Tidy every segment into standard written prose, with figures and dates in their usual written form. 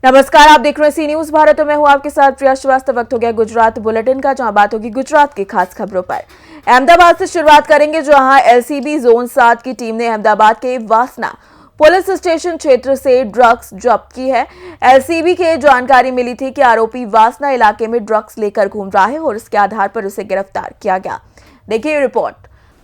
नमस्कार, आप देख रहे हैं सी न्यूज भारत। मैं हूं आपके साथ प्रिया श्रीवास्तव। वक्त हो गया गुजरात बुलेटिन का, जहां बात होगी गुजरात की खास खबरों पर। अहमदाबाद से शुरुआत करेंगे, जहां एलसीबी जोन 7 की टीम ने अहमदाबाद के वासना पुलिस स्टेशन क्षेत्र से ड्रग्स जब्त की है। एलसीबी के जानकारी मिली थी कि आरोपी वासना इलाके में ड्रग्स लेकर घूम रहा है और इसके आधार पर उसे गिरफ्तार किया गया। देखिए रिपोर्ट।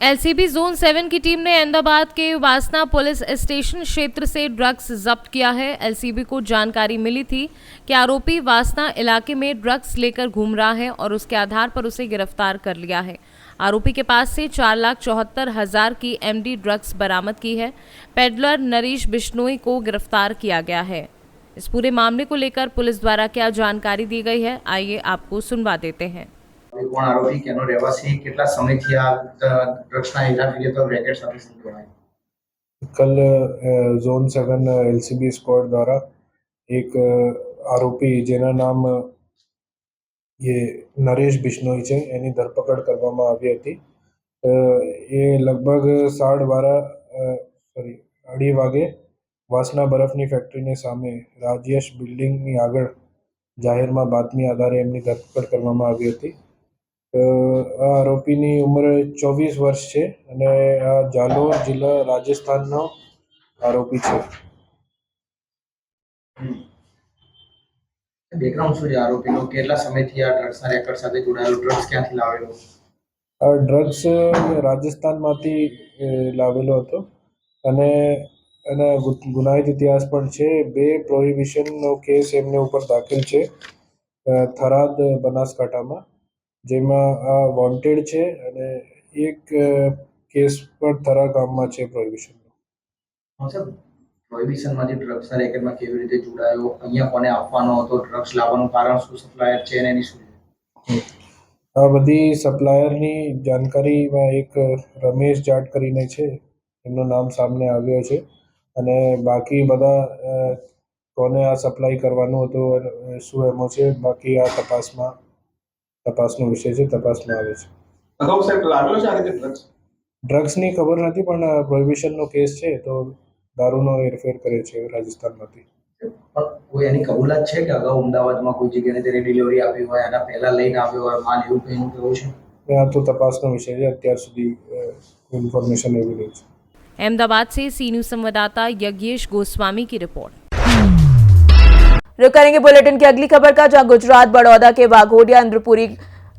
एलसीबी जोन 7 की टीम ने अहमदाबाद के वासना पुलिस स्टेशन क्षेत्र से ड्रग्स जब्त किया है। एलसीबी को जानकारी मिली थी कि आरोपी वासना इलाके में ड्रग्स लेकर घूम रहा है और उसके आधार पर उसे गिरफ्तार कर लिया है। आरोपी के पास से 4,74,000 की एमडी ड्रग्स बरामद की है। पेडलर नरेश बिश्नोई को गिरफ्तार किया गया है। इस पूरे मामले को लेकर पुलिस द्वारा क्या जानकारी दी गई है, आइए आपको सुनवा देते हैं। कोण आरोपी केनो રહેવાસી કેટલા સમયથી આ ડ્રગ્સના હેરાફેરી તો રેકેટ સાથે સંકળાયેલા कल जोन 7 एलसीबी स्क्वॉड द्वारा एक आरोपी जेना नाम ये नरेश बिश्नोई છે એની ધરપકડ કરવામાં આવી હતી। એ લગભગ 2:30 વાગે વાસના બરફની ફેક્ટરીની સામે રાજ્યશ બિલ્ડિંગની આગળ જાહેરમાં બાતમી આધારે એમની ધરપકડ કરવામાં આવી હતી। આ આરોપીની ઉંમર 24 વર્ષ છે અને આ જાલોર જિલ્લા રાજસ્થાનનો આરોપી છે। બેકગ્રાઉન્ડ શું છે આરોપીનો, કેટલા સમયથી આ ડ્રગ્સના રેકેટ સાથે જોડાયેલો, ડ્રગ્સ ક્યાંથી લાવેલો? આ ડ્રગ્સ રાજસ્થાનમાંથી લાવેલો હતો અને એના ગુનાહિત ઇતિહાસ પણ છે। 2 પ્રોહિબિશનનો કેસ એમને ઉપર દાખલ છે થરાદ બનાસકાંઠામાં, જેમાં આ વોન્ટેડ છે અને એક કેસ પર થરા ગામમાં છે પ્રોહિબિશનનો। હા સર, પ્રોહિબિશનમાંથી ડ્રગ્સના રેકેટમાં કેવી રીતે જોડાયો, અહીંયા કોને આપવાનો હતો, ડ્રગ્સ લાવવાનું કારણ શું, સપ્લાયર છે અને એની શું છે? આ બધી સપ્લાયરની જાણકારીમાં એક રમેશ જાટ કરીને છે, એમનું નામ સામે આવ્યો છે અને બાકી બધા કોને આ સપ્લાય કરવાનું હતું, શું એમો છે, બાકી આ તપાસનો વિષય છે, તપાસમાં આવે છે। અગાઉ સાહેબ લાવેલો છે આ રીતે ડ્રગ્સની ખબર નથી, પણ પ્રોહિબિશનનો કેસ છે તો દારૂનો હેરફેર કરે છે રાજસ્થાનમાંથી। કોઈ એની કબૂલાત છે કે અગાઉ અમદાવાદમાં કોઈ જગ્યાએ તેને ડિલિવરી આપી હોય, આના પહેલા લઈને આવ્યો હોય માલ, એવું કંઈનું કેવું છે? આ તો તપાસનો વિષય છે, અત્યાર સુધી ઇન્ફોર્મેશન એવી રહી છે। अहमदाबाद से सी न्यूज संवाददाता यज्ञेश गोस्वामी की रिपोर्ट। रुक करेंगे बुलेटिन की अगली खबर का, जहां गुजरात बड़ौदा के वाघोडिया इंद्रपुरी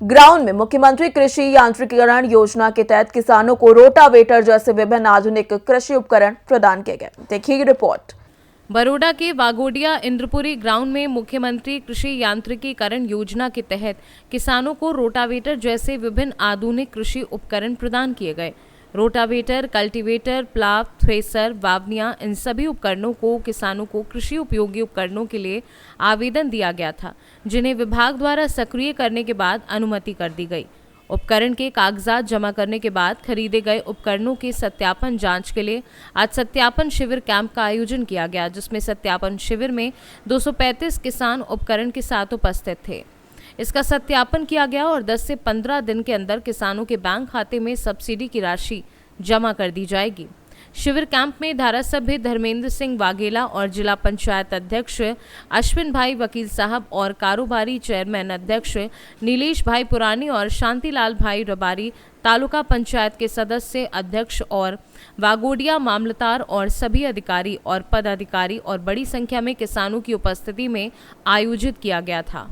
ग्राउंड में मुख्यमंत्री कृषि यांत्रिकीकरण योजना के तहत किसानों को रोटावेटर जैसे विभिन्न आधुनिक कृषि उपकरण प्रदान किए गए। देखिए रिपोर्ट। बरोडा के वाघोडिया इंद्रपुरी ग्राउंड में मुख्यमंत्री कृषि यांत्रिकीकरण योजना के तहत किसानों को रोटावेटर जैसे विभिन्न आधुनिक कृषि उपकरण प्रदान किए गए। रोटावेटर, कल्टीवेटर, प्लाव, थ्रेसर, वावनिया, इन सभी उपकरणों को किसानों को कृषि उपयोगी उपकरणों के लिए आवेदन दिया गया था, जिन्हें विभाग द्वारा सक्रिय करने के बाद अनुमति कर दी गई। उपकरण के कागजात जमा करने के बाद खरीदे गए उपकरणों के सत्यापन जांच के लिए आज सत्यापन शिविर कैंप का आयोजन किया गया, जिसमें सत्यापन शिविर में 235 किसान उपकरण के साथ उपस्थित थे। इसका सत्यापन किया गया और 10 से 15 दिन के अंदर किसानों के बैंक खाते में सब्सिडी की राशि जमा कर दी जाएगी। शिविर कैंप में धारासभ्य धर्मेंद्र सिंह वाघेला और जिला पंचायत अध्यक्ष अश्विन भाई वकील साहब और कारोबारी चेयरमैन अध्यक्ष नीलेश भाई पुरानी और शांतिलाल भाई रबारी, तालुका पंचायत के सदस्य अध्यक्ष और वाघोडिया मामलतदार और सभी अधिकारी और पदाधिकारी और बड़ी संख्या में किसानों की उपस्थिति में आयोजित किया गया था।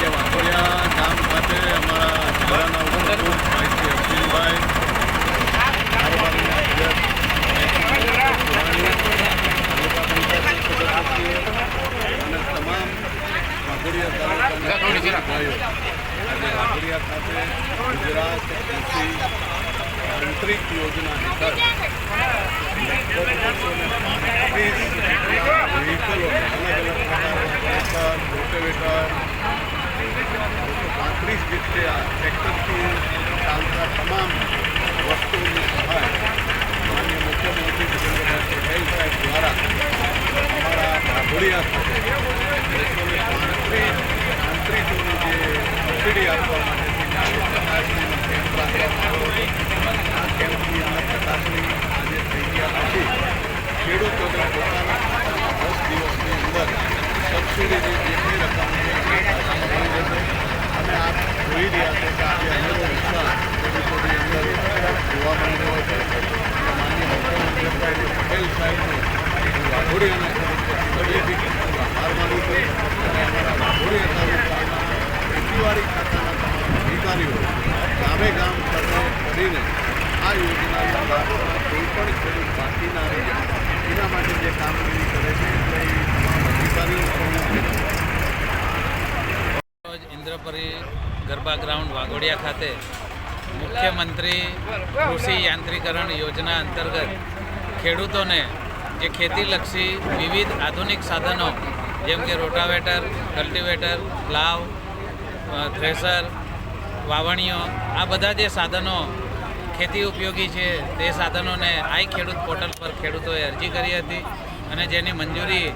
વાઘોડિયા ગામ ખાતે અમારા જિલ્લાના ઉપપ્રમુખ ભાઈ અશ્વિનભાઈ, કારોબારીના અધ્યક્ષ પુરાણી, તાલુકા પંચાયત સદસ્ય અને તમામ વાઘોડિયા તાલુકાના ભાઈઓ આજે વાઘોડિયા ખાતે ગુજરાત કૃષિ યાંત્રિક યોજના હેઠળ 235 વ્હીકલો, અલગ અલગ પ્રકારના ટ્રેક્ટર, રોટેવેટર, 235 જેટલા ટ્રેક્ટરથી ચાલતા તમામ વસ્તુઓની સહાય માનનીય મુખ્યમંત્રી ભૂપેન્દ્રભાઈ પટેલ સાહેબ દ્વારા અમારા વાઘોડિયા ખાતે 235 યાંત્રિકોની જે સબસિડી આપવા માટેની ચકાસણીનો કેમ્પ રાખવામાં આવ્યો। આ કેમ્પની અંદર ચકાસણી આજે થઈ ગયા પછી ખેડૂતોને પોતાના ખાતામાં 10 દિવસની અંદર સબસિડીની જેટલી રકમ છે એ ખાતામાં મળી રહેશે. અને આપ જોઈ રહ્યા છો કે આજે અનેરો ઉત્સાહ ખેડૂતોની અંદર જોવા મળી રહ્યો છે. માનનીય મુખ્યમંત્રી પટેલ સાહેબનો વાઘોડી અને હૃદયથી આભાર માનું છું. અને અમારા વાઘોડી તાલુકાના ખેતીવાડી ખાતાના તમામ અધિકારીઓ ગામે ગામ સર્વે કરીને આ યોજનાનો લાભ કોઈ પણ ખેડૂત બાકી ના રહે એના માટે જે કામગીરી કરે છે એટલે એ તમામ અધિકારીઓ રોજ ઇન્દ્રપુરી ગરબા ગ્રાઉન્ડ વાઘોડિયા ખાતે મુખ્યમંત્રી કૃષિ યાંત્રીકરણ યોજના અંતર્ગત ખેડૂતોને જે ખેતીલક્ષી વિવિધ આધુનિક સાધનો જેમ કે રોટાવેટર, કલ્ટિવેટર, પ્લાવ, થ્રેસર, વાવણીઓ આ બધા જે સાધનો ખેતી ઉપયોગી છે તે સાધનોને આઈ ખેડૂત પોર્ટલ પર ખેડૂતોએ અરજી કરી હતી અને જેની મંજૂરી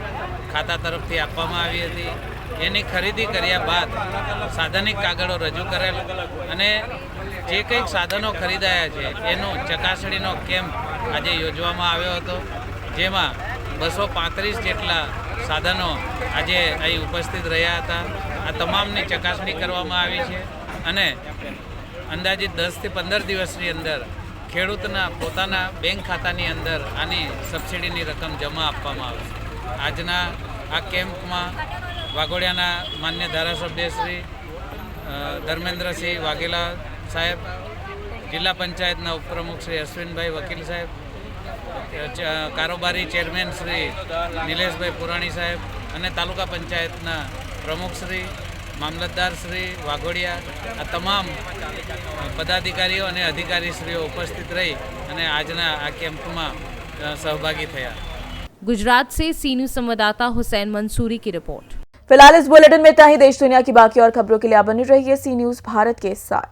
ખાતા તરફથી આપવામાં આવી હતી. એની ખરીદી કર્યા બાદ સાધનિક કાગળો રજૂ કરેલ અને જે કંઈક સાધનો ખરીદાયા છે એનો ચકાસણીનો કેમ્પ આજે યોજવામાં આવ્યો હતો, જેમાં 235 જેટલા સાધનો આજે અહીં ઉપસ્થિત રહ્યા હતા. આ તમામની ચકાસણી કરવામાં આવી છે અને અંદાજિત 10 થી 15 દિવસની અંદર ખેડૂતના પોતાના બેંક ખાતાની અંદર આની સબસિડીની રકમ જમા આપવામાં આવશે. આજના આ કેમ્પમાં વાઘોડિયાના માન્ય ધારાસભ્ય શ્રી ધર્મેન્દ્રસિંહ વાઘેલા સાહેબ, જિલ્લા પંચાયતના ઉપપ્રમુખ શ્રી અશ્વિનભાઈ વકીલ સાહેબ, કારોબારી ચેરમેન શ્રી નિલેશભાઈ પુરાણી સાહેબ અને તાલુકા પંચાયતના પ્રમુખ શ્રી, મામલતદાર શ્રી વાઘોડિયા આ તમામ પદાધિકારીઓ અને અધિકારીશ્રીઓ ઉપસ્થિત રહી અને આજના આ કેમ્પમાં सहभागी થયા. गुजरात से सी न्यूज संवाददाता हुसैन मंसूरी की रिपोर्ट। फिलहाल इस बुलेटिन में इतना ही। देश दुनिया की बाकी और खबरों के लिए आप बने रहिए सी न्यूज भारत के साथ।